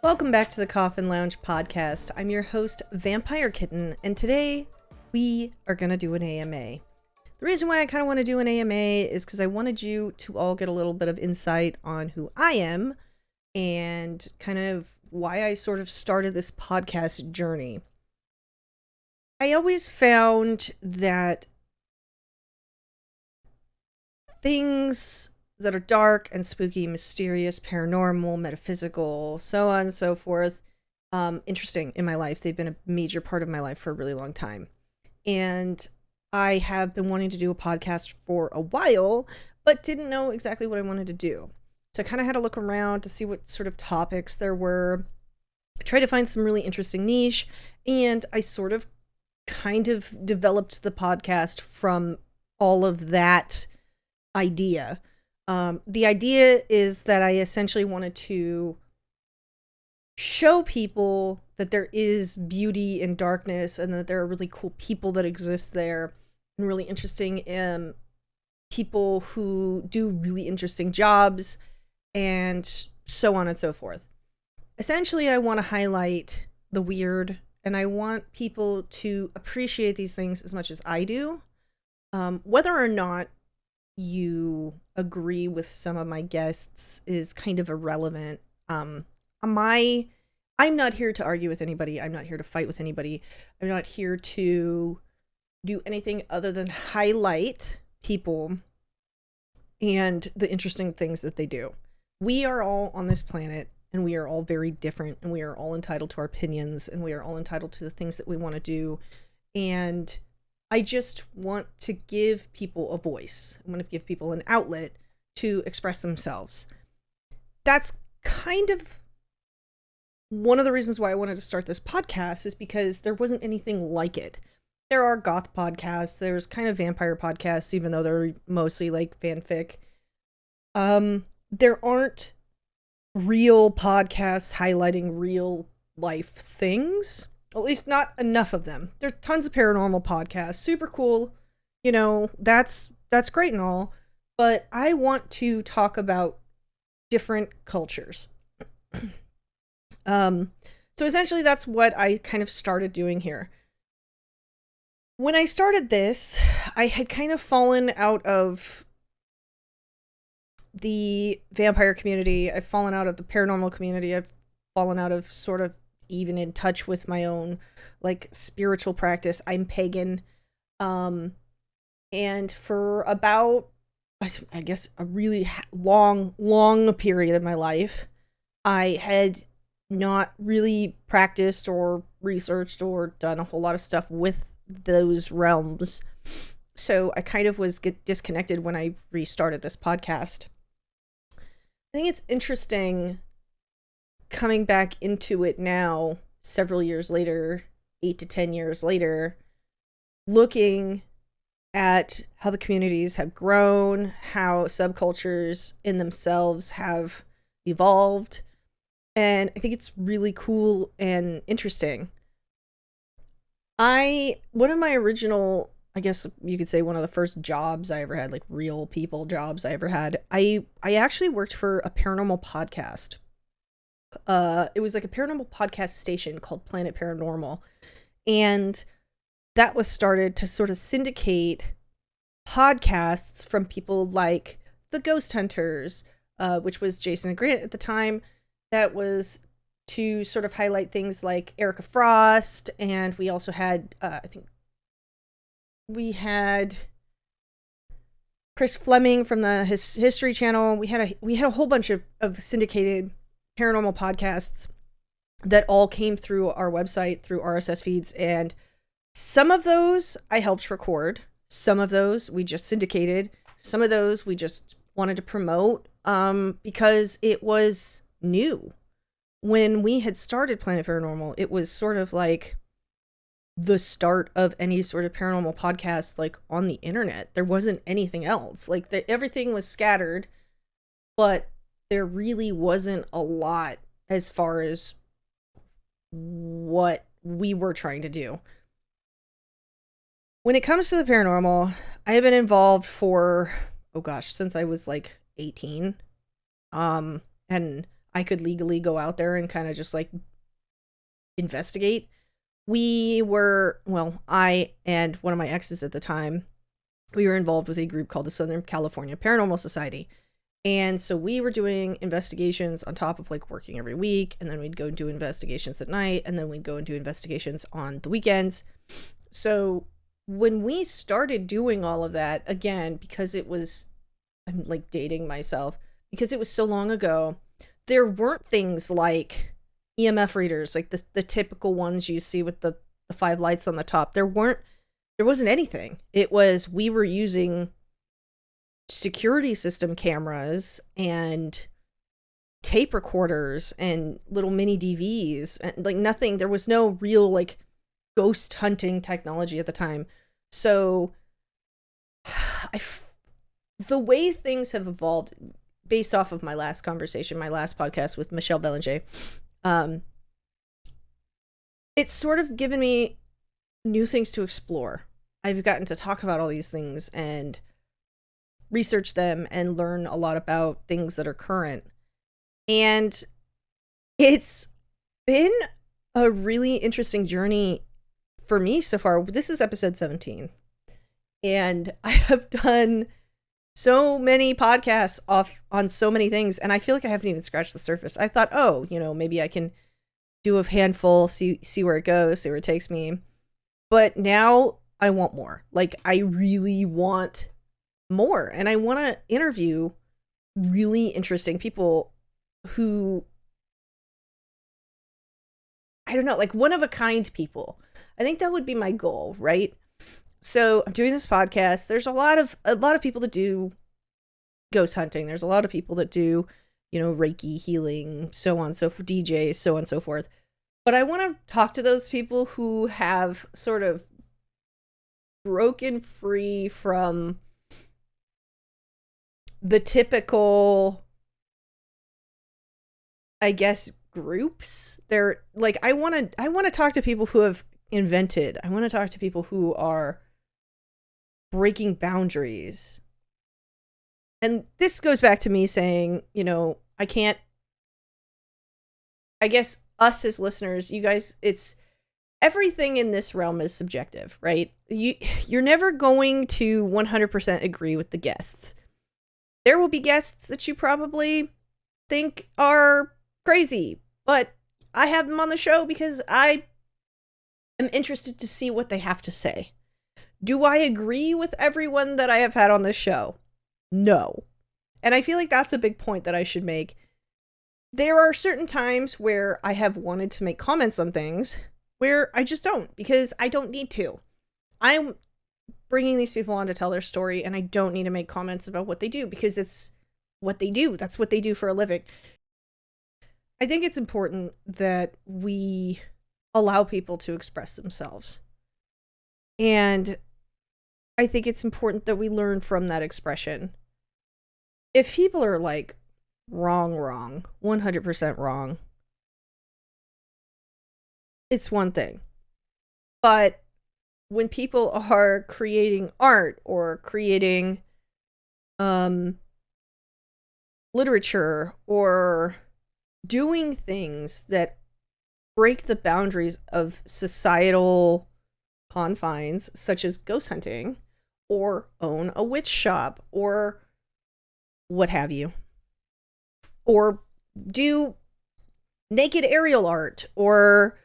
Welcome back to the Coffin Lounge podcast. I'm your host, VampireKitten, and today we are going to do an AMA. The reason why I kind of want to do an AMA is because I wanted you to all get a little bit of insight on who I am and kind of why I sort of started this podcast journey. I always found that things that are dark and spooky, mysterious, paranormal, metaphysical, so on and so forth, interesting in my life. They've been a major part of my life for a really long time. And I have been wanting to do a podcast for a while, but didn't know exactly what I wanted to do. So I kind of had to look around to see what sort of topics there were, try to find some really interesting niche, and I sort of kind of developed the podcast from all of that idea. The idea is that I essentially wanted to show people that there is beauty in darkness and that there are really cool people that exist there and really interesting people who do really interesting jobs and so on and so forth. Essentially, I want to highlight the weird and I want people to appreciate these things as much as I do. Whether or not you agree with some of my guests is kind of irrelevant. I'm not here to argue with anybody. I'm not here to fight with anybody. I'm not here to do anything other than highlight people and the interesting things that they do. We are all on this planet and we are all very different and we are all entitled to our opinions and we are all entitled to the things that we want to do. And I just want to give people a voice. I want to give people an outlet to express themselves. That's kind of one of the reasons why I wanted to start this podcast, is because there wasn't anything like it. There are goth podcasts. There's kind of vampire podcasts, even though they're mostly like fanfic. There aren't real podcasts highlighting real life things. At least not enough of them. There are tons of paranormal podcasts, super cool. You know, that's great and all, but I want to talk about different cultures. So essentially that's what I kind of started doing here. When I started this, I had kind of fallen out of the vampire community. I've fallen out of the paranormal community. I've fallen out of sort of even in touch with my own like spiritual practice. I'm pagan. And for about, I guess, a really long period of my life, I had not really practiced or researched or done a whole lot of stuff with those realms. So I kind of was disconnected when I restarted this podcast. I think it's interesting coming back into it now, several years later, 8 to 10 years later, looking at how the communities have grown, how subcultures in themselves have evolved. And I think it's really cool and interesting. One of my original, I guess you could say one of the first jobs I ever had, like real people jobs I ever had, I actually worked for a paranormal podcast. It was like a paranormal podcast station called Planet Paranormal. And that was started to sort of syndicate podcasts from people like the Ghost Hunters, which was Jason and Grant at the time. That was to sort of highlight things like Erica Frost. And we also had, I think we had Chris Fleming from the History Channel. We had a whole bunch of syndicated paranormal podcasts that all came through our website, through RSS feeds, and some of those I helped record. Some of those we just syndicated. Some of those we just wanted to promote because it was new. When we had started Planet Paranormal, it was sort of like the start of any sort of paranormal podcast like on the internet. There wasn't anything else. Like everything was scattered, but there really wasn't a lot as far as what we were trying to do. When it comes to the paranormal, I have been involved for, since I was like 18. And I could legally go out there and kind of just like investigate. I and one of my exes at the time, we were involved with a group called the Southern California Paranormal Society. And so we were doing investigations on top of like working every week. And then we'd go do investigations at night. And then we'd go and do investigations on the weekends. So when we started doing all of that, again, because I'm like dating myself, because it was so long ago, there weren't things like EMF readers, like the typical ones you see with the 5 lights on the top. There wasn't anything. We were using security system cameras and tape recorders and little mini DVs and like nothing. There was no real like ghost hunting technology at the time. So the way things have evolved based off of my last podcast with Michelle Belanger, it's sort of given me new things to explore. I've gotten to talk about all these things and research them and learn a lot about things that are current. And it's been a really interesting journey for me so far. This is episode 17. And I have done so many podcasts on so many things, and I feel like I haven't even scratched the surface. I thought, maybe I can do a handful, see where it goes, see where it takes me. But now I want more. Like, I really want more. And I want to interview really interesting people who, I don't know, like one-of-a-kind people. I think that would be my goal, right? So I'm doing this podcast. There's a lot of people that do ghost hunting. There's a lot of people that do, Reiki healing, so on, so for DJs, so on and so forth. But I want to talk to those people who have sort of broken free from the typical, I guess, groups. They're like, I want to talk to people who have invented. I want to talk to people who are breaking boundaries. And this goes back to me saying, I guess us as listeners, you guys, it's everything in this realm is subjective, right? You're never going to 100% agree with the guests. There will be guests that you probably think are crazy, but I have them on the show because I am interested to see what they have to say. Do I agree with everyone that I have had on this show? No. And I feel like that's a big point that I should make. There are certain times where I have wanted to make comments on things where I just don't, because I don't need to. I'm bringing these people on to tell their story, and I don't need to make comments about what they do because it's what they do. That's what they do for a living. I think it's important that we allow people to express themselves. And I think it's important that we learn from that expression. If people are like wrong, 100% wrong, it's one thing. But when people are creating art or creating literature or doing things that break the boundaries of societal confines, such as ghost hunting, or own a witch shop, or what have you, or do naked aerial art, or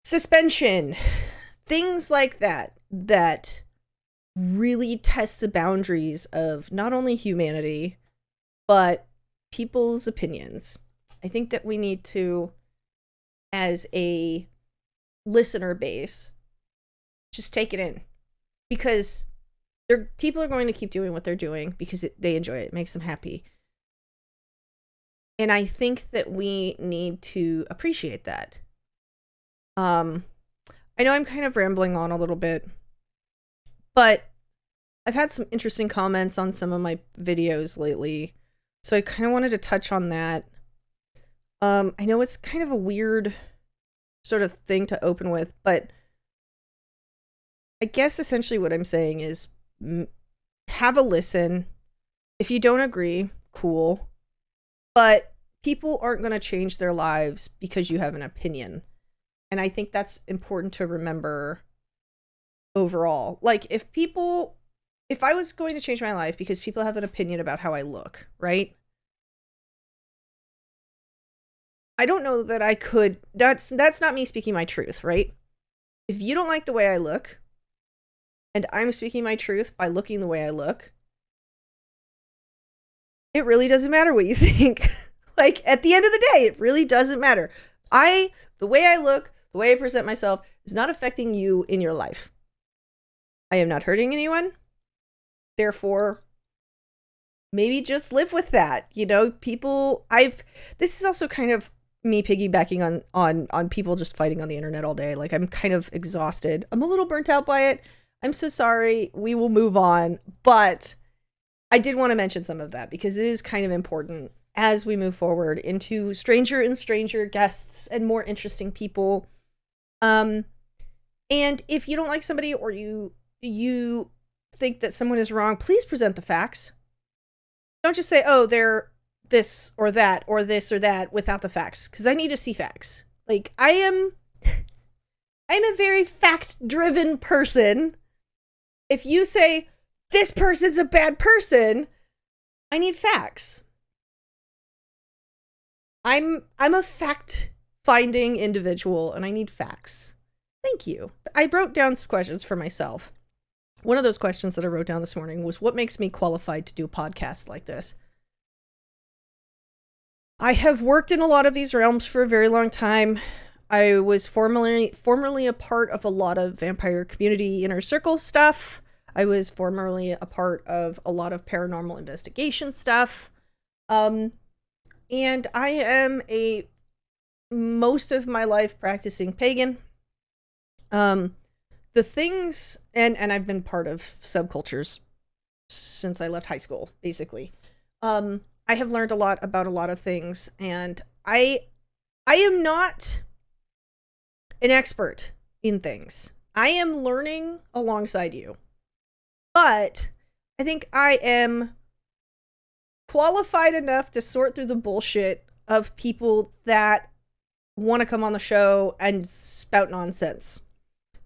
suspension, things like that, that really test the boundaries of not only humanity, but people's opinions. I think that we need to, as a listener base, just take it in, because people are going to keep doing what they're doing because they enjoy it. It makes them happy. And I think that we need to appreciate that. I know I'm kind of rambling on a little bit, but I've had some interesting comments on some of my videos lately, so I kind of wanted to touch on that. I know it's kind of a weird sort of thing to open with, but I guess essentially what I'm saying is have a listen. If you don't agree, cool. But people aren't going to change their lives because you have an opinion. And I think that's important to remember overall. Like, if I was going to change my life because people have an opinion about how I look, right? I don't know that I could. That's not me speaking my truth, right? If you don't like the way I look, and I'm speaking my truth by looking the way I look, it really doesn't matter what you think. Like, at the end of the day, it really doesn't matter. The way I look, the way I present myself is not affecting you in your life. I am not hurting anyone. Therefore, maybe just live with that. You know, this is also kind of me piggybacking on people just fighting on the internet all day. Like, I'm kind of exhausted. I'm a little burnt out by it. I'm so sorry. We will move on. But I did want to mention some of that because it is kind of important as we move forward into stranger and stranger guests and more interesting people. And if you don't like somebody, or you think that someone is wrong, please present the facts. Don't just say, oh, they're this or that or this or that without the facts, because I need to see facts. Like, I'm a very fact-driven person. If you say, this person's a bad person, I need facts. I'm a fact-finding individual, and I need facts. Thank you. I wrote down some questions for myself. One of those questions that I wrote down this morning was, what makes me qualified to do a podcast like this? I have worked in a lot of these realms for a very long time. I was formerly a part of a lot of vampire community inner circle stuff. I was formerly a part of a lot of paranormal investigation stuff. And I am most of my life practicing pagan. The things, and I've been part of subcultures since I left high school, basically. I have learned a lot about a lot of things, and I am not an expert in things. I am learning alongside you. But I think I am qualified enough to sort through the bullshit of people that want to come on the show and spout nonsense.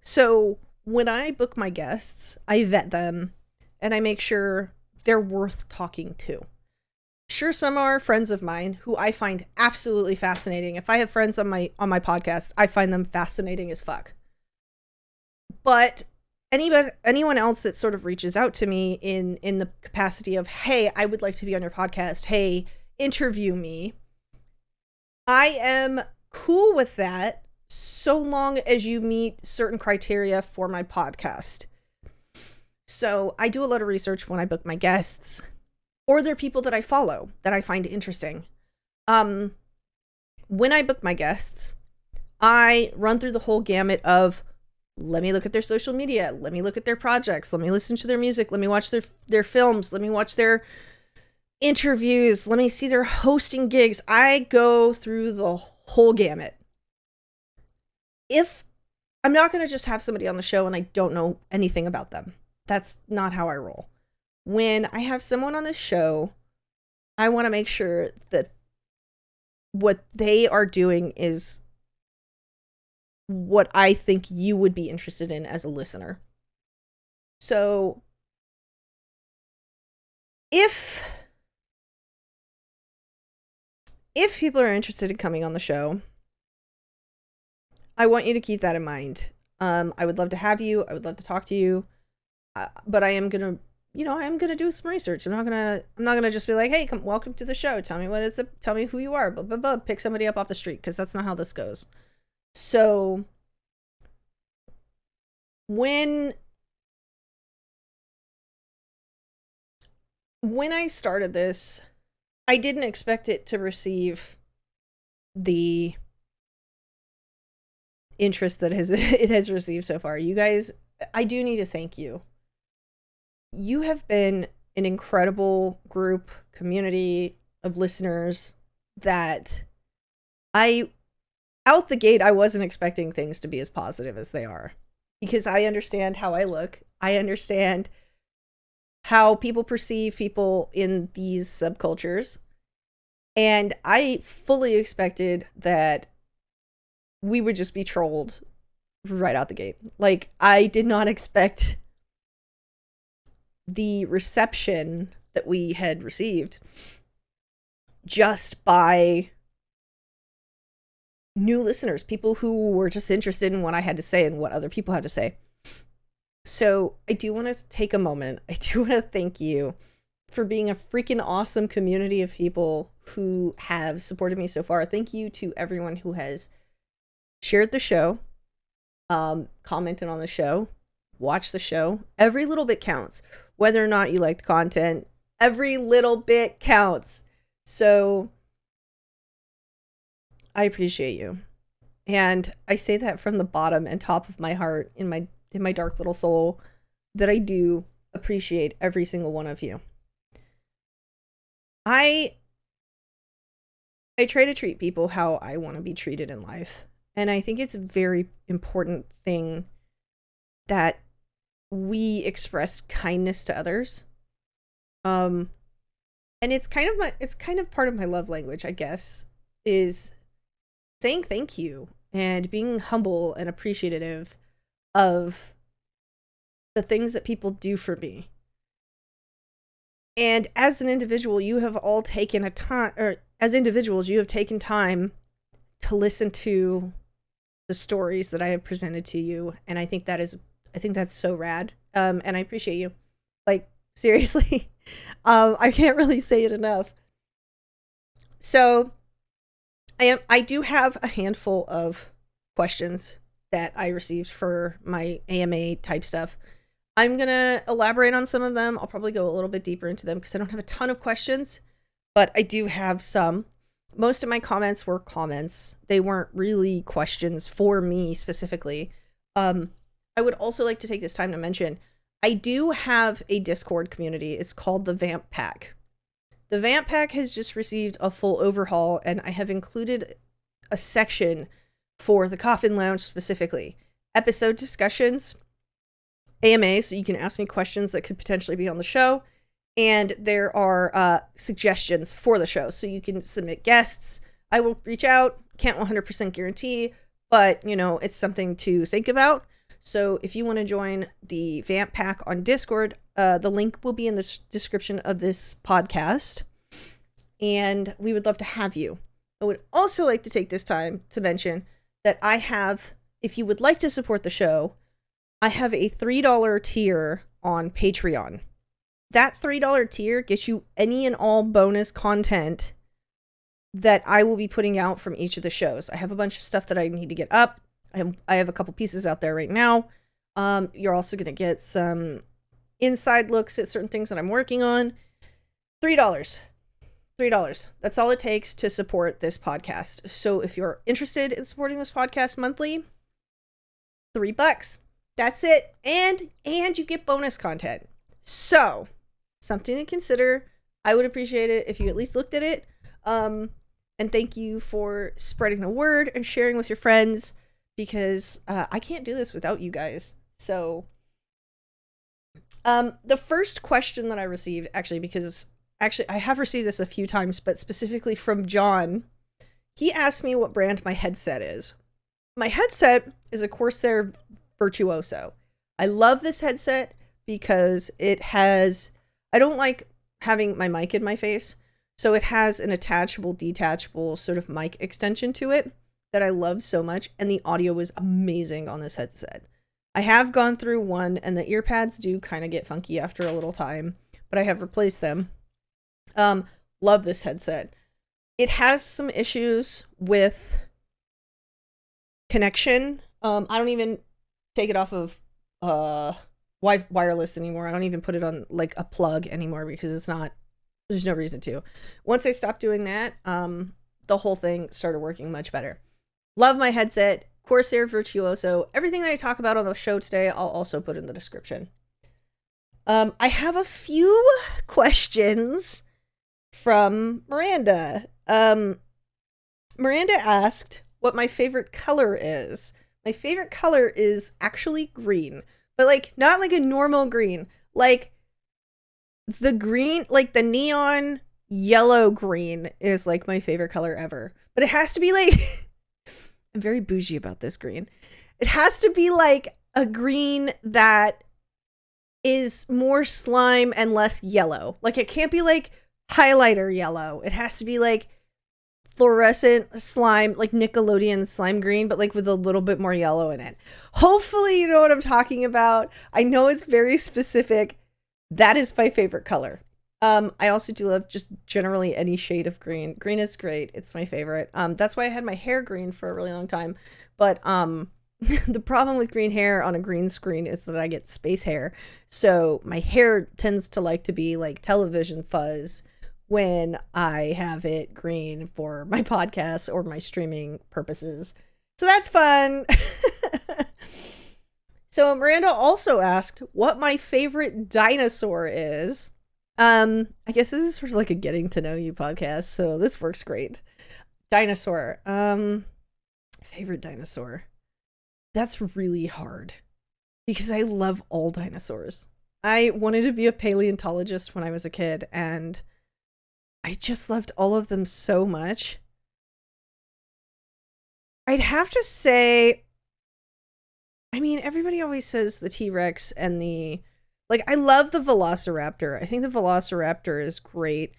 So when I book my guests, I vet them and I make sure they're worth talking to. Sure, some are friends of mine who I find absolutely fascinating. If I have friends on my podcast, I find them fascinating as fuck. But anyone else that sort of reaches out to me in the capacity of, hey, I would like to be on your podcast, hey, interview me, I am cool with that so long as you meet certain criteria for my podcast. So I do a lot of research when I book my guests, or they're people that I follow that I find interesting. When I book my guests, I run through the whole gamut of, let me look at their social media, let me look at their projects, let me listen to their music, let me watch their films, let me watch their interviews, let me see their hosting gigs. I go through the whole gamut. If I'm not going to just have somebody on the show and I don't know anything about them. That's not how I roll. When I have someone on this show, I want to make sure that what they are doing is what I think you would be interested in as a listener. So if people are interested in coming on the show, I want you to keep that in mind. I would love to have you. I would love to talk to you. But I am gonna, I'm gonna do some research. I'm not gonna just be like, hey, welcome to the show. Tell me tell me who you are. Blah, blah, blah. Pick somebody up off the street, because that's not how this goes. So when I started this, I didn't expect it to receive the interest that it has received so far. You guys, I do need to thank you. You have been an incredible community of listeners that out the gate, I wasn't expecting things to be as positive as they are, because I understand how I look. I understand how people perceive people in these subcultures. And I fully expected that we would just be trolled right out the gate. Like, I did not expect the reception that we had received just by new listeners, people who were just interested in what I had to say and what other people had to say. So I do want to take a moment. I do want to thank you for being a freaking awesome community of people who have supported me so far. Thank you to everyone who has shared the show, commented on the show, watched the show. Every little bit counts. Whether or not you liked content, every little bit counts. So I appreciate you. And I say that from the bottom and top of my heart, in my dark little soul, that I do appreciate every single one of you. I try to treat people how I want to be treated in life. And I think it's a very important thing that we express kindness to others. And it's kind of part of my love language, I guess, is saying thank you and being humble and appreciative of the things that people do for me. And as an individual, you have all taken as individuals, you have taken time to listen to the stories that I have presented to you. And I think that's so rad. And I appreciate you. Like, seriously, I can't really say it enough. So I do have a handful of questions that I received for my AMA type stuff. I'm going to elaborate on some of them. I'll probably go a little bit deeper into them because I don't have a ton of questions, but I do have some. Most of my comments were comments. They weren't really questions for me specifically. I would also like to take this time to mention, I do have a Discord community. It's called the Vamp Pack. The Vamp Pack has just received a full overhaul, and I have included a section for the Coffin Lounge specifically. Episode discussions, AMA, so you can ask me questions that could potentially be on the show. And there are suggestions for the show, so you can submit guests. I will reach out, can't 100% guarantee, but, it's something to think about. So if you want to join the Vamp Pack on Discord, the link will be in the description of this podcast. And we would love to have you. I would also like to take this time to mention that I have, if you would like to support the show, I have a $3 tier on Patreon. That $3 tier gets you any and all bonus content that I will be putting out from each of the shows. I have a bunch of stuff that I need to get up. I have a couple pieces out there right now. You're also going to get some inside looks at certain things that I'm working on. $3. That's all it takes to support this podcast. So if you're interested in supporting this podcast monthly, $3. That's it. And you get bonus content. So, something to consider. I would appreciate it if you at least looked at it. And thank you for spreading the word and sharing with your friends, because I can't do this without you guys. So, the first question that I received, I have received this a few times, but specifically from John, he asked me what brand my headset is. My headset is a Corsair Virtuoso. I love this headset because I don't like having my mic in my face, so it has an detachable sort of mic extension to it that I love so much, and the audio is amazing on this headset. I have gone through one, and the ear pads do kind of get funky after a little time, but I have replaced them. Love this headset. It has some issues with connection. I don't even take it off of wireless anymore. I don't even put it on like a plug anymore because there's no reason to. Once I stopped doing that, the whole thing started working much better. Love my headset, Corsair Virtuoso. Everything that I talk about on the show today, I'll also put in the description. I have a few questions from Miranda. Miranda asked what my favorite color is. My favorite color is actually green, but like not like a normal green, like the green, like the neon yellow green is like my favorite color ever. But it has to be like, I'm very bougie about this green. It has to be like a green that is more slime and less yellow. Like it can't be like highlighter yellow. It has to be like fluorescent slime, like Nickelodeon slime green, but like with a little bit more yellow in it. Hopefully you know what I'm talking about. I know it's very specific. That is my favorite color. I also do love just generally any shade of green. Green is great. It's my favorite. That's why I had my hair green for a really long time. But the problem with green hair on a green screen is that I get space hair. So my hair tends to like to be like television fuzz when I have it green for my podcast or my streaming purposes. So that's fun. So Miranda also asked what my favorite dinosaur is. I guess this is sort of like a getting to know you podcast, so this works great. Dinosaur. Favorite dinosaur. That's really hard because I love all dinosaurs. I wanted to be a paleontologist when I was a kid, and I just loved all of them so much. I'd have to say, I mean, everybody always says the T-Rex and the, like, I love the Velociraptor. I think the Velociraptor is great.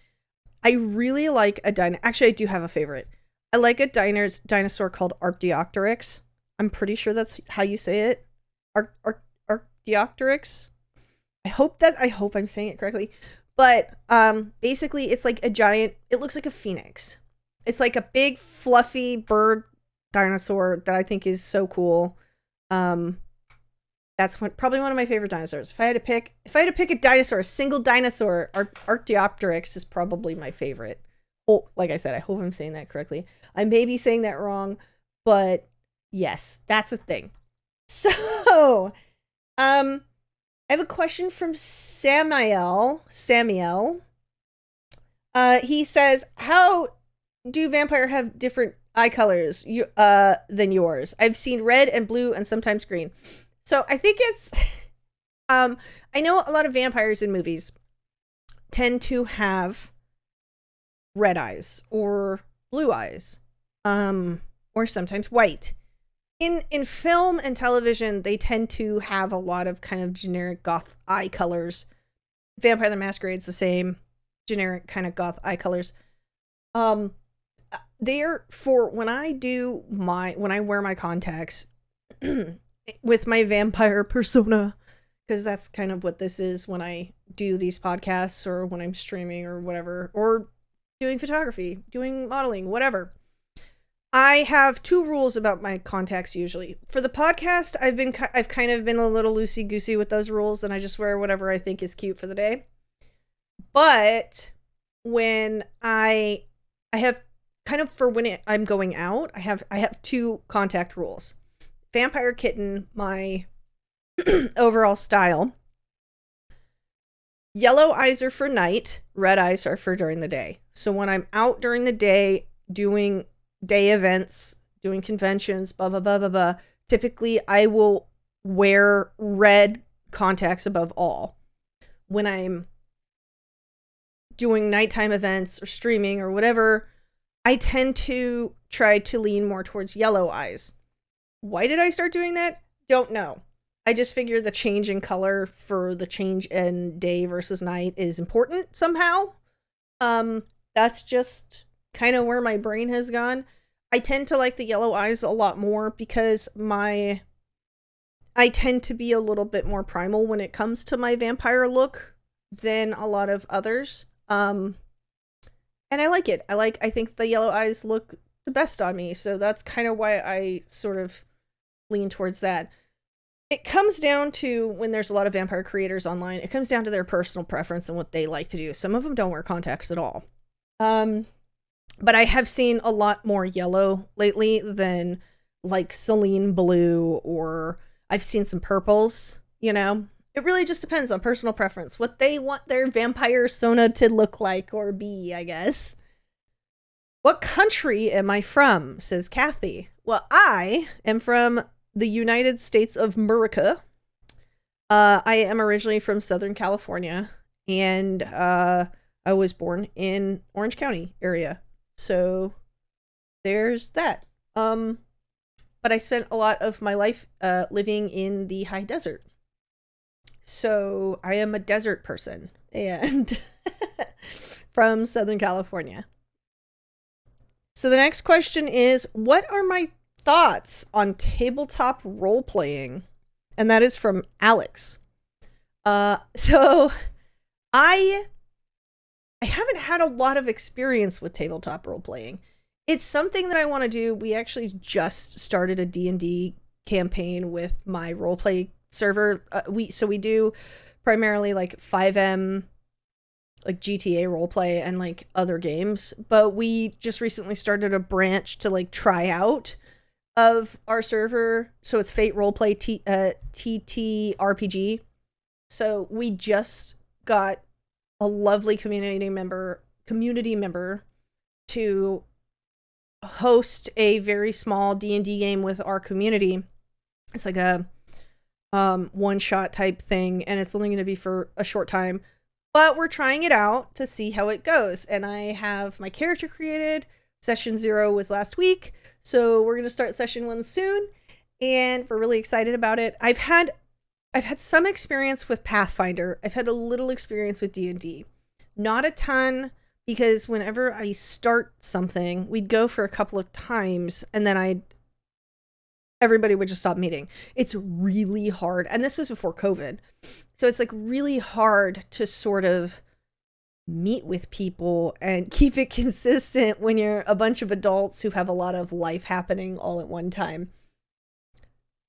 I really like actually, I do have a favorite. I like a dinosaur called Archaeopteryx. I'm pretty sure that's how you say it. Archaeopteryx. I hope I'm saying it correctly. But basically it's like a giant, it looks like a phoenix. It's like a big fluffy bird dinosaur that I think is so cool. That's probably one of my favorite dinosaurs. If I had to pick a dinosaur, a single dinosaur, Archaeopteryx is probably my favorite. Oh, like I said, I hope I'm saying that correctly. I may be saying that wrong, but yes, that's a thing. So, I have a question from Samuel. He says, how do vampire have different eye colors than yours? I've seen red and blue and sometimes green. So I think it's, I know a lot of vampires in movies tend to have red eyes or blue eyes, or sometimes white. In film and television, they tend to have a lot of kind of generic goth eye colors. Vampire the Masquerade's the same, generic kind of goth eye colors. Therefore, when I wear my contacts with my vampire persona, because that's kind of what this is when I do these podcasts or when I'm streaming or whatever, or doing photography, doing modeling, whatever. I have two rules about my contacts usually. For the podcast, I've kind of been a little loosey-goosey with those rules, and I just wear whatever I think is cute for the day. But when I have kind of, for when I'm going out, I have two contact rules. VampireKitten, my overall style. Yellow eyes are for night, red eyes are for during the day. So when I'm out during the day doing day events, doing conventions, blah, blah, blah, blah, blah, typically I will wear red contacts above all. When I'm doing nighttime events or streaming or whatever, I tend to try to lean more towards yellow eyes. Why did I start doing that? Don't know. I just figure the change in color for the change in day versus night is important somehow. That's just kind of where my brain has gone. I tend to like the yellow eyes a lot more because I tend to be a little bit more primal when it comes to my vampire look than a lot of others. And I like it. I think the yellow eyes look the best on me, so that's kind of why I sort of lean towards that. It comes down to, when there's a lot of vampire creators online, it comes down to their personal preference and what they like to do. Some of them don't wear contacts at all. But I have seen a lot more yellow lately than like Celine blue, or I've seen some purples, you know? It really just depends on personal preference, what they want their vampire persona to look like or be, I guess. What country am I from? Says Kathy. Well, I am from the United States of America. I am originally from Southern California, and I I was born in Orange County area. So there's that. But I spent a lot of my life living in the high desert. So I am a desert person, and from Southern California. So the next question is, what are my thoughts on tabletop role-playing? And that is from Alex. So I haven't had a lot of experience with tabletop role-playing. It's something that I want to do. We actually just started a D&D campaign with my roleplay server. We do primarily like 5M, like GTA roleplay and like other games. But we just recently started a branch to like try out of our server. So it's Fate Roleplay TTRPG. So we just got a lovely community member to host a very small D&D game with our community. It's like a one-shot type thing, and it's only going to be for a short time, but we're trying it out to see how it goes. And I have my character created. Session 0 was last week, so we're going to start session 1 soon, and we're really excited about it. I've had some experience with Pathfinder. I've had a little experience with D&D. Not a ton, because whenever I start something, we'd go for a couple of times, and then everybody would just stop meeting. It's really hard. And this was before COVID. So it's like really hard to sort of meet with people and keep it consistent when you're a bunch of adults who have a lot of life happening all at one time.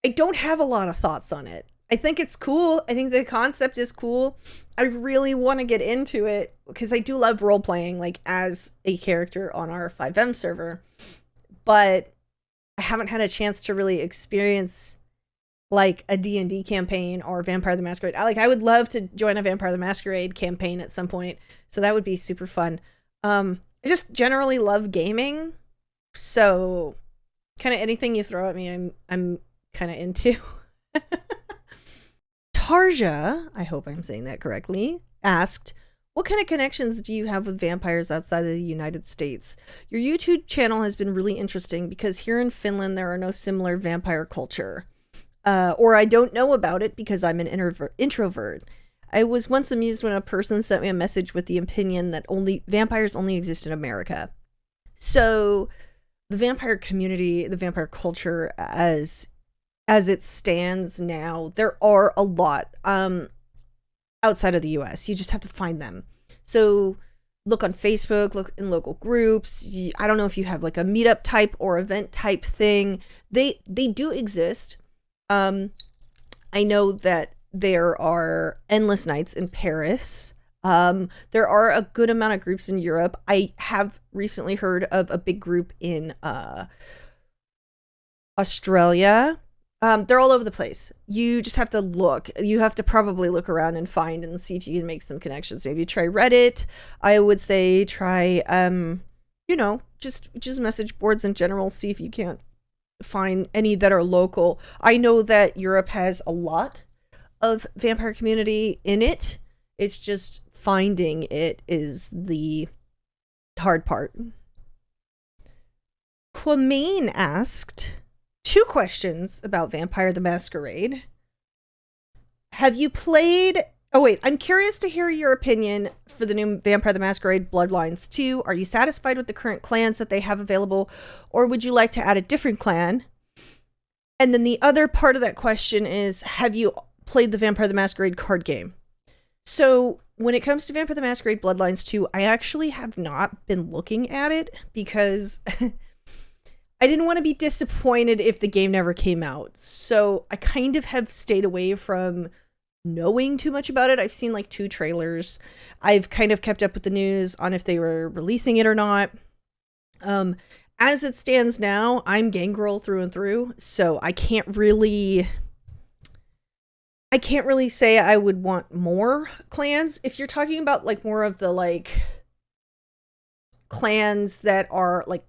I don't have a lot of thoughts on it. I think it's cool. I think the concept is cool. I really want to get into it because I do love role playing, like as a character on our 5M server, but I haven't had a chance to really experience like a D&D campaign or Vampire the Masquerade. I would love to join a Vampire the Masquerade campaign at some point, so that would be super fun. I just generally love gaming, so kind of anything you throw at me, I'm kind of into. Tarja, I hope I'm saying that correctly, asked, what kind of connections do you have with vampires outside of the United States? Your YouTube channel has been really interesting because here in Finland there are no similar vampire culture. Or I don't know about it because I'm an introvert. I was once amused when a person sent me a message with the opinion that vampires only exist in America. So the vampire community, the vampire culture as it stands now, there are a lot outside of the US. You just have to find them. So look on Facebook, look in local groups. I don't know if you have like a meetup type or event type thing. They do exist. I know that there are endless nights in Paris. There are a good amount of groups in Europe. I have recently heard of a big group in Australia. They're all over the place. You just have to look. You have to probably look around and find and see if you can make some connections. Maybe try Reddit. I would say try, just message boards in general. See if you can't find any that are local. I know that Europe has a lot of vampire community in it. It's just finding it is the hard part. Quamaine asked 2 questions about Vampire the Masquerade. Have you played... Oh wait, I'm curious to hear your opinion for the new Vampire the Masquerade Bloodlines 2. Are you satisfied with the current clans that they have available, or would you like to add a different clan? And then the other part of that question is, have you played the Vampire the Masquerade card game? So when it comes to Vampire the Masquerade Bloodlines 2, I actually have not been looking at it because I didn't want to be disappointed if the game never came out. So I kind of have stayed away from knowing too much about it. I've seen like 2 trailers. I've kind of kept up with the news on if they were releasing it or not. As it stands now, I'm Gangrel through and through, so I can't really say I would want more clans. If you're talking about like more of the like clans that are like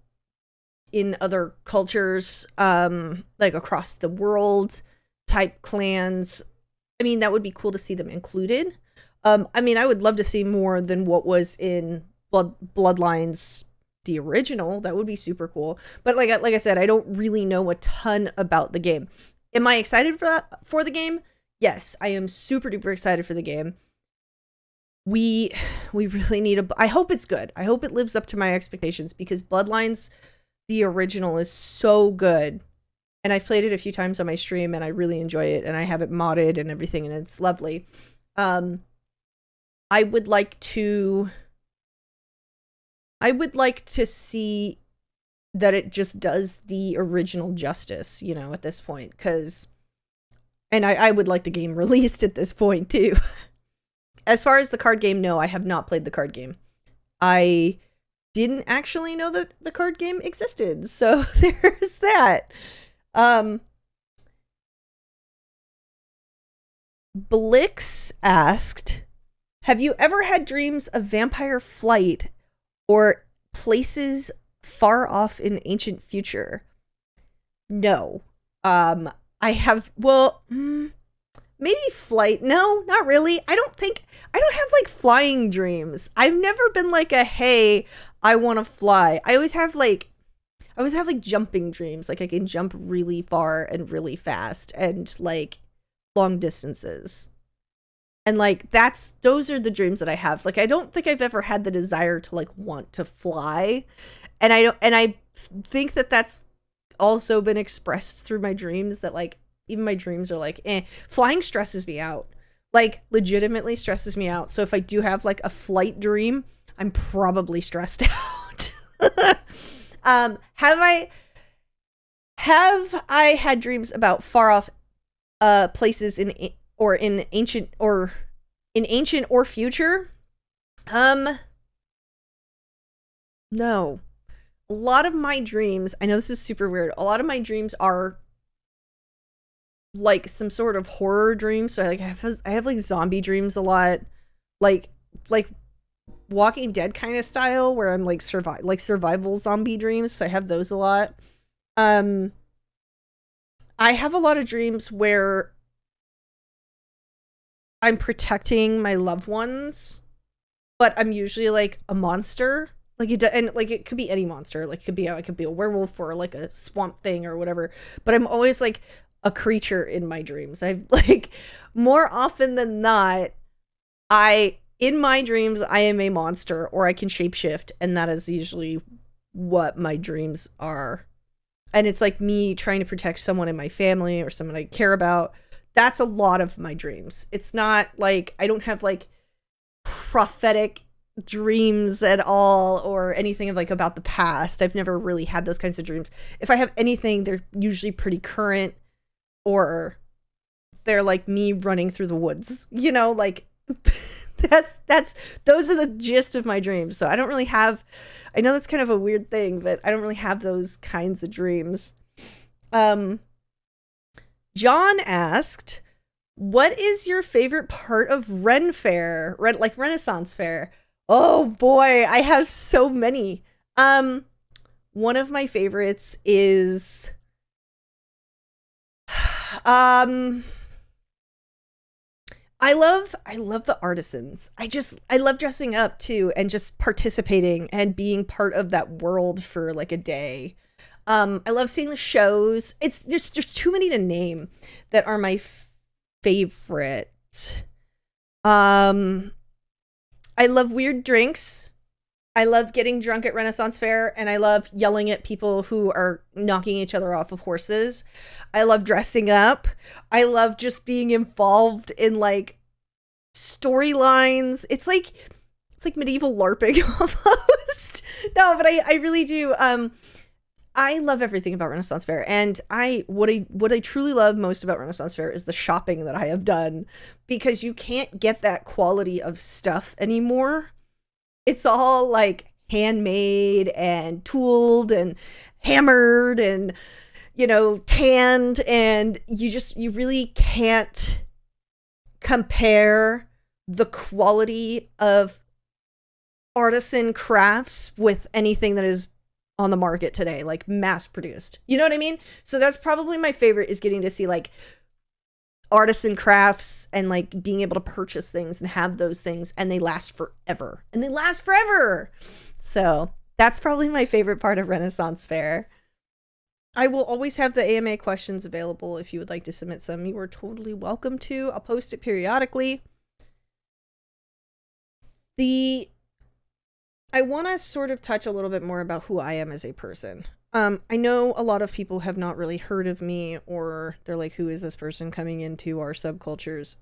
in other cultures, like across the world type clans, I mean, that would be cool to see them included. I mean, I would love to see more than what was in Bloodlines, the original. That would be super cool. But like I said, I don't really know a ton about the game. Am I excited for the game? Yes, I am super duper excited for the game. We really need I hope it's good. I hope it lives up to my expectations, because Bloodlines, the original, is so good. And I've played it a few times on my stream and I really enjoy it, and I have it modded and everything, and it's lovely. I would like to see that it just does the original justice, you know, at this point, and I would like the game released at this point too. As far as the card game, no, I have not played the card game. I didn't actually know that the card game existed, so there's that. Blix asked, have you ever had dreams of vampire flight or places far off in ancient future? No. I have, well, maybe flight. No, not really. I don't have like flying dreams. I've never been like hey, I want to fly. I always have like jumping dreams. Like I can jump really far and really fast and like long distances. And like those are the dreams that I have. Like I don't think I've ever had the desire to like want to fly. And I think that that's also been expressed through my dreams, that like even my dreams are like, flying stresses me out. Like legitimately stresses me out. So if I do have like a flight dream, I'm probably stressed out. Have I had dreams about far off places in ancient or future? No. A lot of my dreams, I know this is super weird, a lot of my dreams are like some sort of horror dreams. So I have like zombie dreams a lot, like Walking Dead kind of style, where I'm like survival zombie dreams. So I have those a lot. I have a lot of dreams where I'm protecting my loved ones, but I'm usually like a monster. Like it could be any monster. Like it could be a werewolf or like a swamp thing or whatever. But I'm always like a creature in my dreams. I've like, more often than not, in my dreams I am a monster, or I can shapeshift, and that is usually what my dreams are. And it's like me trying to protect someone in my family or someone I care about. That's a lot of my dreams. It's not like I don't have like prophetic dreams at all or anything of like about the past. I've never really had those kinds of dreams. If I have anything, they're usually pretty current, or they're like me running through the woods, you know, like those are the gist of my dreams. So I don't really have, I know that's kind of a weird thing, but I don't really have those kinds of dreams. John asked, what is your favorite part of Ren Fair? Like Renaissance Fair? Oh boy, I have so many. One of my favorites is I love the artisans. I love dressing up too, and just participating and being part of that world for like a day. I love seeing the shows. It's there's too many to name that are my favorite. I love weird drinks. I love getting drunk at Renaissance Fair, and I love yelling at people who are knocking each other off of horses. I love dressing up. I love just being involved in like storylines. It's like medieval LARPing almost. No, but I really do. I love everything about Renaissance Fair, and what I truly love most about Renaissance Fair is the shopping that I have done, because you can't get that quality of stuff anymore. It's all like handmade and tooled and hammered and, you know, tanned, and you really can't compare the quality of artisan crafts with anything that is on the market today, like mass produced. You know what I mean? So that's probably my favorite, is getting to see like artisan crafts and like being able to purchase things and have those things, and they last forever. And they last forever. So that's probably my favorite part of Renaissance Fair. I will always have the AMA questions available if you would like to submit some. You are totally welcome to. I'll post it periodically. I want to sort of touch a little bit more about who I am as a person. I know a lot of people have not really heard of me, or they're like, who is this person coming into our subcultures?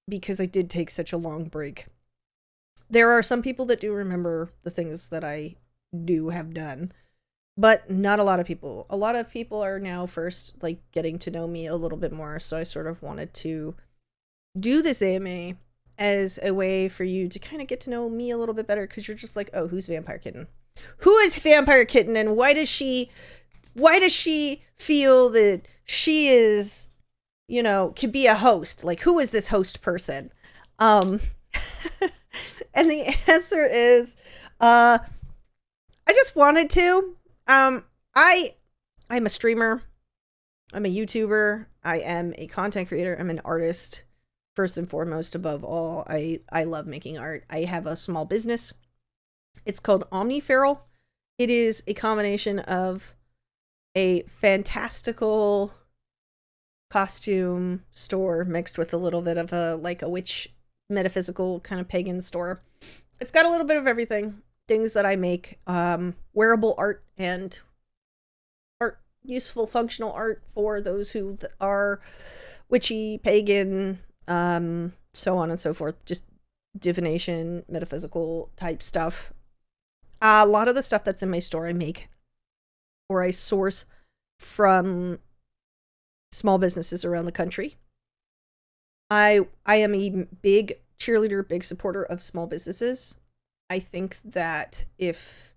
Because I did take such a long break. There are some people that do remember the things that I do have done, but not a lot of people. A lot of people are now first like getting to know me a little bit more. So I sort of wanted to do this AMA as a way for you to kind of get to know me a little bit better, because you're just like, oh, who's VampireKitten? Who is VampireKitten, and why does she feel that she is, you know, could be a host? Like, who is this host person? And the answer is, I just wanted to. I'm a streamer. I'm a YouTuber. I am a content creator. I'm an artist. First and foremost, above all, I love making art. I have a small business. It's called Omniferal. It is a combination of a fantastical costume store mixed with a little bit of a witch, metaphysical kind of pagan store. It's got a little bit of everything. Things that I make, wearable art and art, useful functional art for those who are witchy, pagan, so on and so forth. Just divination, metaphysical type stuff. A lot of the stuff that's in my store I make, or I source from small businesses around the country. I am a big cheerleader, big supporter of small businesses. I think that if,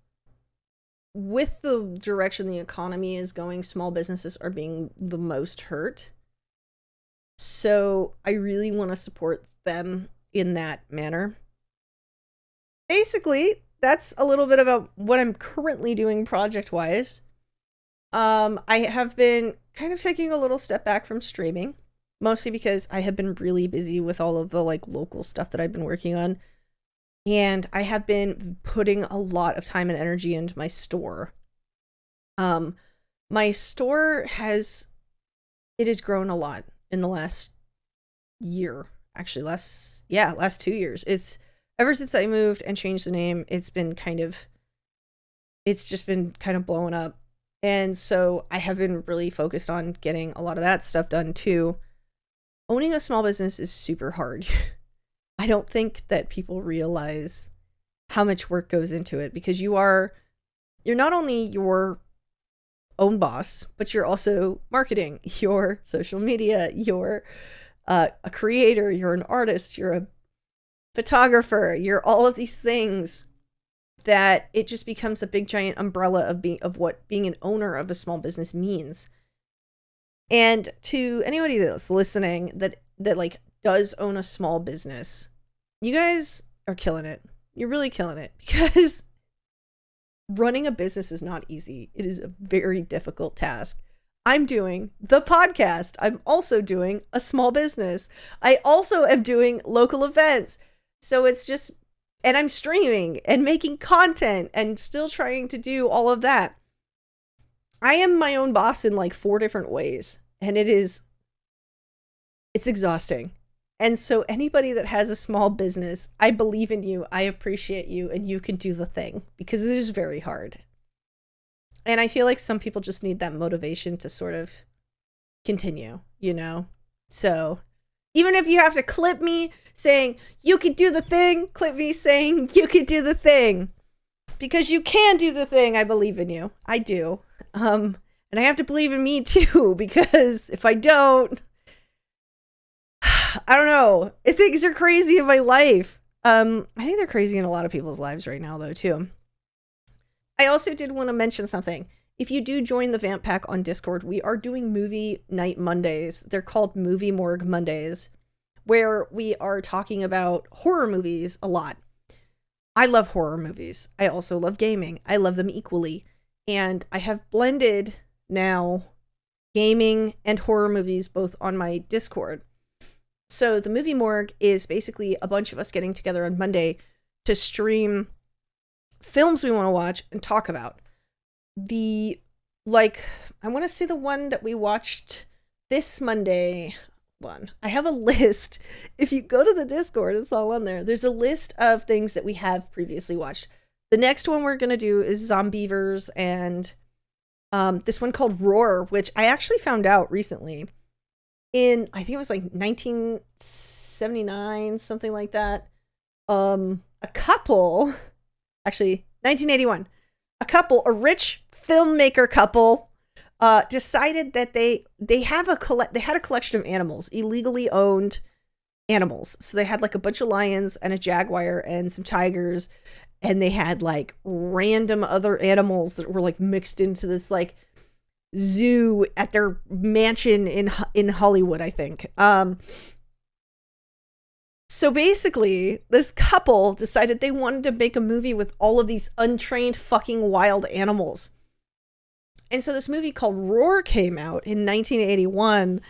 with the direction the economy is going, small businesses are being the most hurt. So I really want to support them in that manner. Basically, that's a little bit about what I'm currently doing project-wise. I have been kind of taking a little step back from streaming, mostly because I have been really busy with all of the like local stuff that I've been working on. And I have been putting a lot of time and energy into my store. My store has grown a lot in the last year. Actually, last 2 years. It's ever since I moved and changed the name, it's just been kind of blowing up. And so I have been really focused on getting a lot of that stuff done too. Owning a small business is super hard. I don't think that people realize how much work goes into it, because you're not only your own boss, but you're also marketing, you're social media, you're a creator, you're an artist, you're a photographer, you're all of these things, that it just becomes a big giant umbrella of what being an owner of a small business means. And to anybody that's listening that like does own a small business, you guys are killing it. You're really killing it, because running a business is not easy. It is a very difficult task. I'm doing the podcast. I'm also doing a small business. I also am doing local events. So it's just, and I'm streaming and making content and still trying to do all of that. I am my own boss in like 4 different ways, and it's exhausting. And so anybody that has a small business, I believe in you, I appreciate you, and you can do the thing, because it is very hard. And I feel like some people just need that motivation to sort of continue, you know? So even if you have to clip me saying, you can do the thing, clip me saying, you can do the thing. Because you can do the thing, I believe in you. I do. And I have to believe in me too, because if I don't, I don't know. Things are crazy in my life. I think they're crazy in a lot of people's lives right now, though, too. I also did want to mention something. If you do join the Vamp Pack on Discord, we are doing movie night Mondays. They're called Movie Morgue Mondays, where we are talking about horror movies a lot. I love horror movies. I also love gaming. I love them equally. And I have blended now gaming and horror movies both on my Discord. So the movie morgue is basically a bunch of us getting together on Monday to stream films we want to watch and talk about. I want to say the one that we watched this Monday. One. I have a list. If you go to the Discord, it's all on there. There's a list of things that we have previously watched. The next one we're going to do is Zombievers, and this one called Roar, which I actually found out recently in, I think it was like 1979, something like that. A couple, actually 1981, a rich filmmaker couple decided that they had a collection of animals, illegally owned animals. So they had like a bunch of lions and a jaguar and some tigers, and they had like random other animals that were like mixed into this like zoo at their mansion in Hollywood, I think. So basically, this couple decided they wanted to make a movie with all of these untrained fucking wild animals. And so this movie called Roar came out in 1981,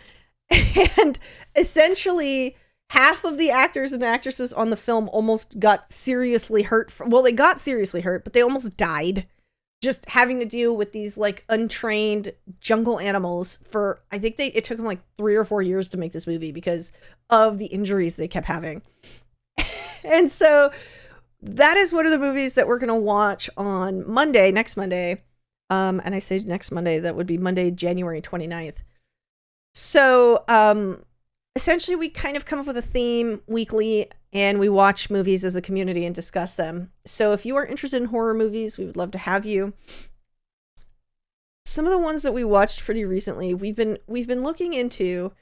and essentially half of the actors and actresses on the film almost got seriously hurt. They got seriously hurt, but they almost died just having to deal with these like untrained jungle animals for, I think it took them like 3 or 4 years to make this movie because of the injuries they kept having. And so that is one of the movies that we're going to watch on Monday, next Monday. And I say next Monday, that would be Monday, January 29th. So, essentially we kind of come up with a theme weekly and we watch movies as a community and discuss them. So if you are interested in horror movies, we would love to have you. Some of the ones that we watched pretty recently, we've been looking into,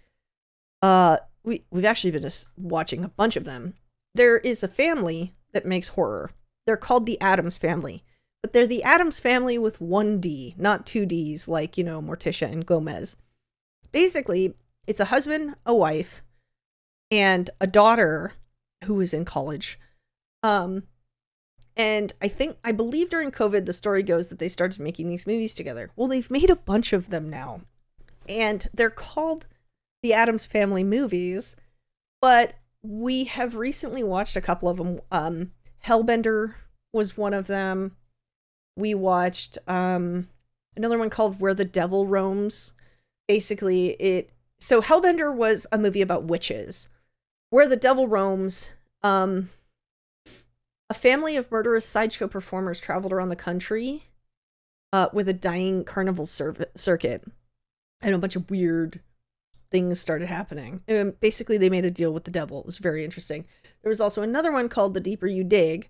we've actually been just watching a bunch of them. There is a family that makes horror. They're called the Addams Family. But they're the Addams Family with 1 D, not 2 Ds like, Morticia and Gomez. Basically, it's a husband, a wife, and a daughter who is in college. And I believe during COVID, the story goes that they started making these movies together. Well, they've made a bunch of them now. And they're called the Addams Family movies. But we have recently watched a couple of them. Hellbender was one of them. We watched another one called Where the Devil Roams. Basically, so Hellbender was a movie about witches. Where the Devil Roams, a family of murderous sideshow performers traveled around the country with a dying carnival circuit. And a bunch of weird things started happening. And basically, they made a deal with the devil. It was very interesting. There was also another one called The Deeper You Dig.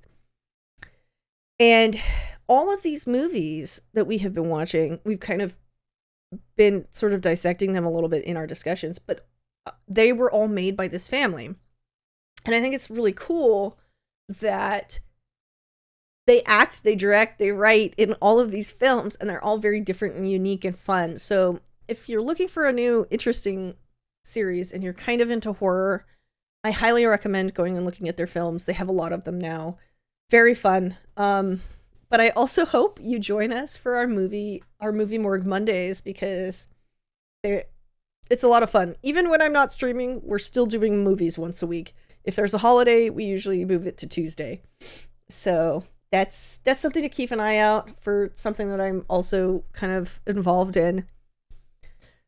And all of these movies that we have been watching, we've kind of been sort of dissecting them a little bit in our discussions, but they were all made by this family. And I think it's really cool that they act, they direct, they write in all of these films, and they're all very different and unique and fun. So if you're looking for a new interesting series and you're kind of into horror, I highly recommend going and looking at their films. They have a lot of them now. Very fun. But I also hope you join us for our movie morgue Mondays, because it's a lot of fun. Even when I'm not streaming, we're still doing movies once a week. If there's a holiday, we usually move it to Tuesday. So that's something to keep an eye out for, something that I'm also kind of involved in.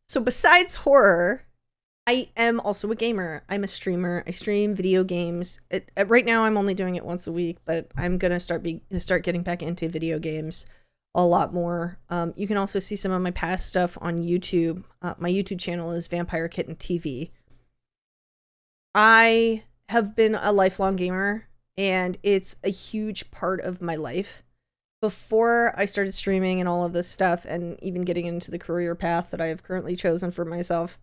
So besides horror, I am also a gamer. I'm a streamer. I stream video games. Right now, I'm only doing it once a week, but I'm gonna start getting back into video games a lot more. You can also see some of my past stuff on YouTube. My YouTube channel is VampireKitten TV. I have been a lifelong gamer, and it's a huge part of my life. Before I started streaming and all of this stuff, and even getting into the career path that I have currently chosen for myself,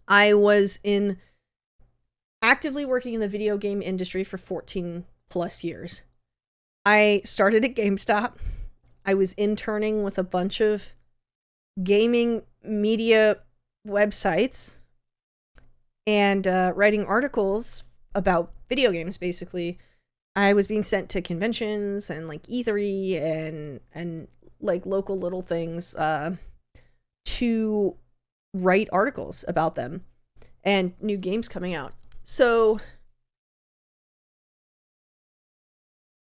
I was actively working in the video game industry for 14 plus years. I started at GameStop. I was interning with a bunch of gaming media websites and writing articles about video games, basically. I was being sent to conventions and like E3 and like local little things to write articles about them. and new games coming out. So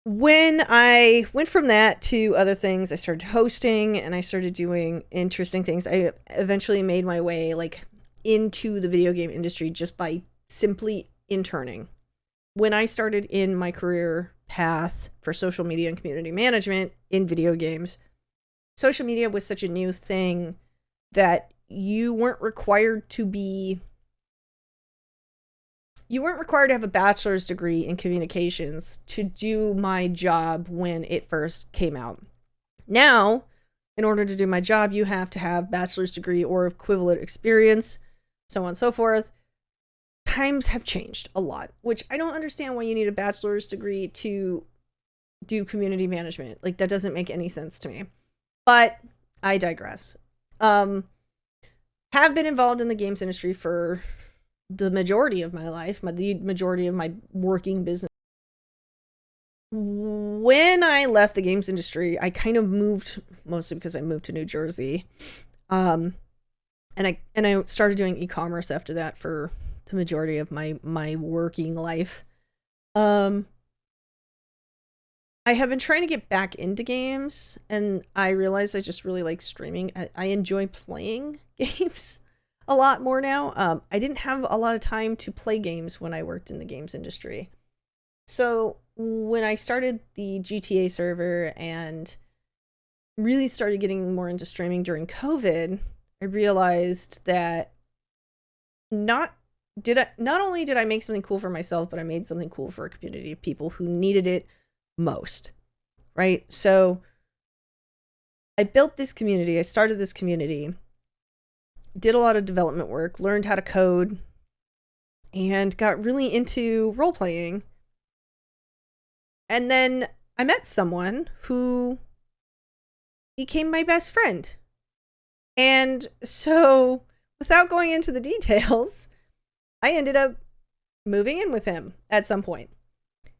when I went from that to other things, I started hosting and I started doing interesting things. I eventually made my way like into the video game industry just by simply interning. When I started in my career path for social media and community management in video games, social media was such a new thing that you weren't required to have a bachelor's degree in communications to do my job when it first came out. Now, in order to do my job, you have to have bachelor's degree or equivalent experience, so on and so forth. Times have changed a lot, which I don't understand why you need a bachelor's degree to do community management. Like, that doesn't make any sense to me. But I digress. Have been involved in the games industry for the majority of my life, the majority of my working business. When I left the games industry, I kind of moved, mostly because I moved to New Jersey. And I started doing e-commerce after that for the majority of my working life. I have been trying to get back into games, and I realized I just really like streaming. I enjoy playing games a lot more now. I didn't have a lot of time to play games when I worked in the games industry. So when I started the GTA server and really started getting more into streaming during COVID, I realized that not only did I make something cool for myself, but I made something cool for a community of people who needed it most, right? So I built this community. I started this community, did a lot of development work, learned how to code, and got really into role-playing. And then I met someone who became my best friend. And so, without going into the details, I ended up moving in with him at some point.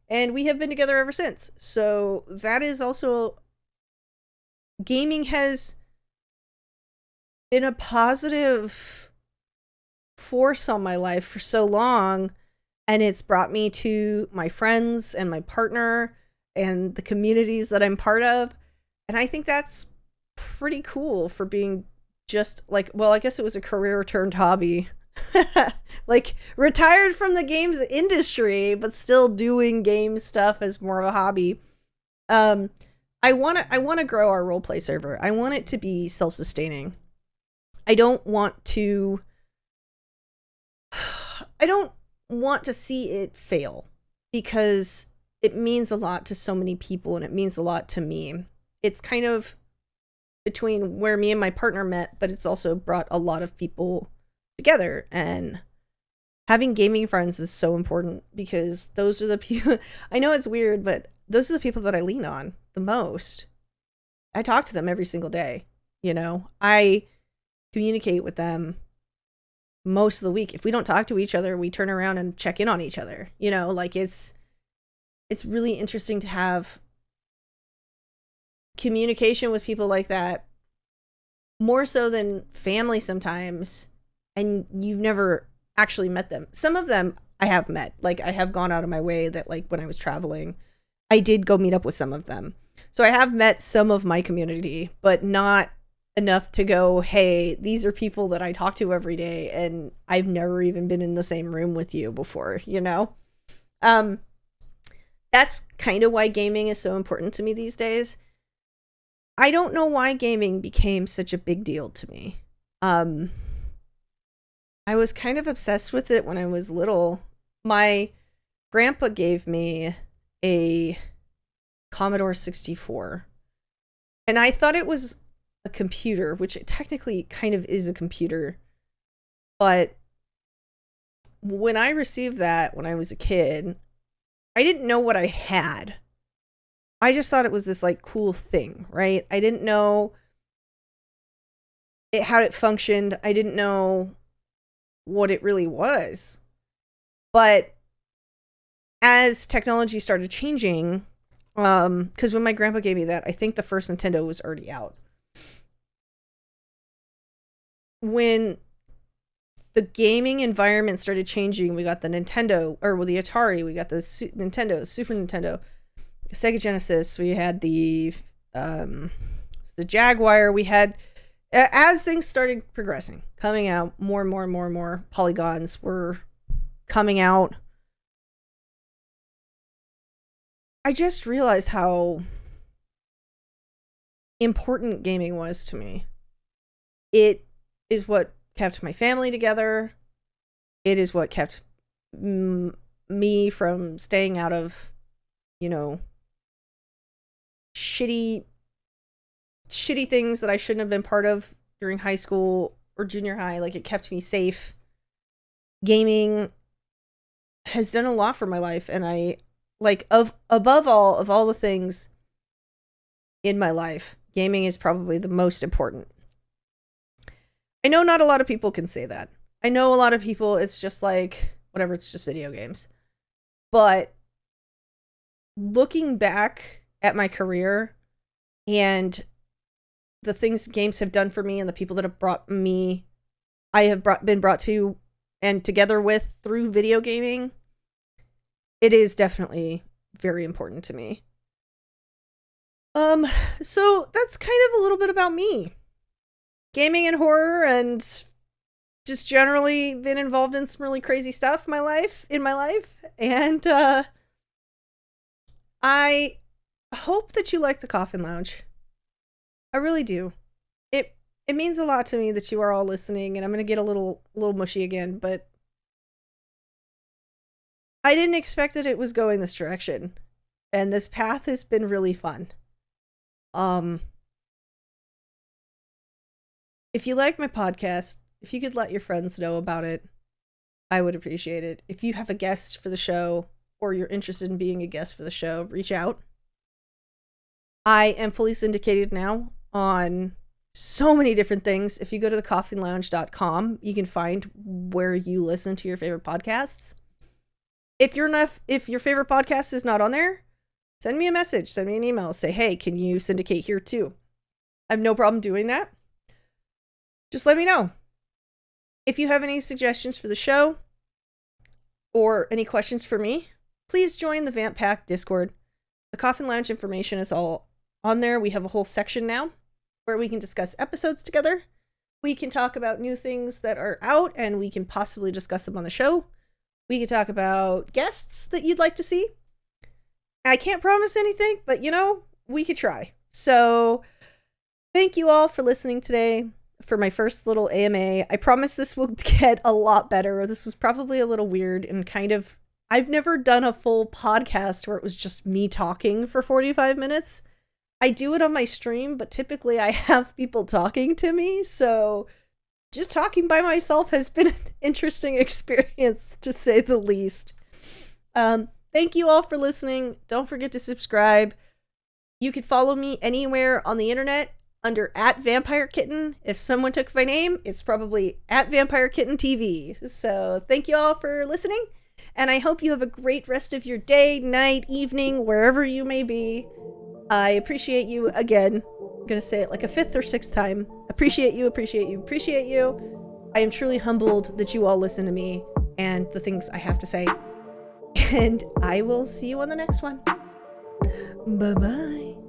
And we have been together ever since. So that is also, gaming has been a positive force on my life for so long. And it's brought me to my friends and my partner and the communities that I'm part of. And I think that's pretty cool for being just like, well, I guess it was a career turned hobby. Like, retired from the games industry, but still doing game stuff as more of a hobby. I want to grow our roleplay server. I want it to be self-sustaining. I don't want to see it fail, because it means a lot to so many people and it means a lot to me. It's kind of between where me and my partner met, but it's also brought a lot of people together, and having gaming friends is so important, because those are the people, I know it's weird, but those are the people that I lean on the most. I talk to them every single day, you know? I communicate with them most of the week. If we don't talk to each other, we turn around and check in on each other, you know? Like, it's really interesting to have communication with people like that, more so than family sometimes, and you've never actually met them. Some of them I have met. Like, I have gone out of my way that, like, when I was traveling, I did go meet up with some of them. So I have met some of my community, but not enough to go, hey, these are people that I talk to every day, and I've never even been in the same room with you before, you know? That's kind of why gaming is so important to me these days. I don't know why gaming became such a big deal to me. I was kind of obsessed with it when I was little. My grandpa gave me a Commodore 64, and I thought it was a computer, which it technically kind of is a computer. But when I received that when I was a kid, I didn't know what I had. I just thought it was this, like, cool thing, right? I didn't know how it functioned. I didn't know what it really was. But as technology started changing, because when my grandpa gave me that, I think the first Nintendo was already out. When the gaming environment started changing. We got the Nintendo, or the Atari. We got the Nintendo, Super Nintendo, Sega Genesis. We had the Jaguar. We had, as things started progressing, coming out, more and more and more and more polygons were coming out. I just realized how important gaming was to me. It is what kept my family together. It is what kept me from staying out of, shitty things that I shouldn't have been part of during high school or junior high. Like, it kept me safe. Gaming has done a lot for my life, and I, above all the things in my life, gaming is probably the most important. I know not a lot of people can say that. I know a lot of people, it's just like, whatever, it's just video games. But looking back at my career and the things games have done for me and the people that have been brought to and together with through video gaming, it is definitely very important to me. So that's kind of a little bit about me. Gaming and horror, and just generally been involved in some really crazy stuff in my life. And I hope that you like the Coffin Lounge. I really do. It means a lot to me that you are all listening, and I'm going to get a little mushy again, but I didn't expect that it was going this direction. And this path has been really fun. If you like my podcast, if you could let your friends know about it, I would appreciate it. If you have a guest for the show, or you're interested in being a guest for the show, reach out. I am fully syndicated now on so many different things. If you go to thecoffinlounge.com, you can find where you listen to your favorite podcasts. If your favorite podcast is not on there, send me a message, send me an email, say, hey, can you syndicate here too? I have no problem doing that. Just let me know. If you have any suggestions for the show or any questions for me, please join the Vamp Pack Discord. The Coffin Lounge information is all on there. We have a whole section now where we can discuss episodes together. We can talk about new things that are out, and we can possibly discuss them on the show. We can talk about guests that you'd like to see. I can't promise anything, but we could try. So thank you all for listening today for my first little AMA. I promise this will get a lot better. This was probably a little weird and kind of, I've never done a full podcast where it was just me talking for 45 minutes. I do it on my stream, but typically I have people talking to me, so just talking by myself has been an interesting experience, to say the least. Thank you all for listening. Don't forget to subscribe. You can follow me anywhere on the internet under @VampireKitten. If someone took my name, it's probably @VampireKitten TV. So thank you all for listening, and I hope you have a great rest of your day, night, evening, wherever you may be. I appreciate you again. I'm going to say it like a 5th or 6th time. Appreciate you, appreciate you, appreciate you. I am truly humbled that you all listen to me and the things I have to say. And I will see you on the next one. Bye-bye.